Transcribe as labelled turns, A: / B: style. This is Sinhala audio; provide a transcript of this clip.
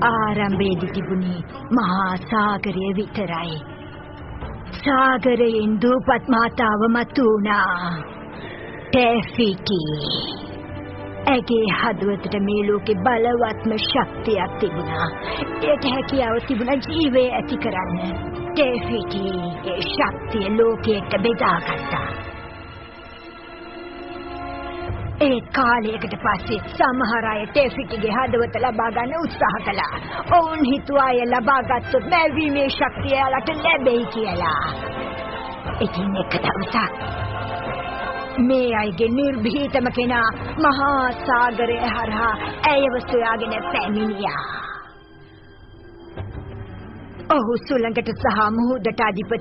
A: ආරම්භයේදී තිබුණේ මහා සාගරය විතරයි. සාගරයෙන් දූපත් මාතාව මතු වුණා. ටෙෆිටි. ඇගේ හදවතට මේ ලෝකේ බලවත්ම ශක්තියක් තිබුණා. ඒට හැකියාව තිබුණා ජීවය ඇති කරන්න. ටෙෆිටි ඒ ශක්තිය ලෝකයට බෙදාගත්තා. ඒ කාලයකට පස්සේ සමහර අය ටෙෆිටිගේ හදවත ලබා ගන්න උත්සාහ කළා. ඔවුන් හිතුවා අය ලබාගත්තොත් මැවීමේ ශක්තිය එයාලට ලැබෙයි කියලා. ඉතින් එක දවසක් මේ අයගේ නිර්භීතම කෙනා මහා සාගරය හරහා ඇයව සොයාගෙන පැමිණියා. ඔහු සුළඟට සහ මුහුදට අධිපති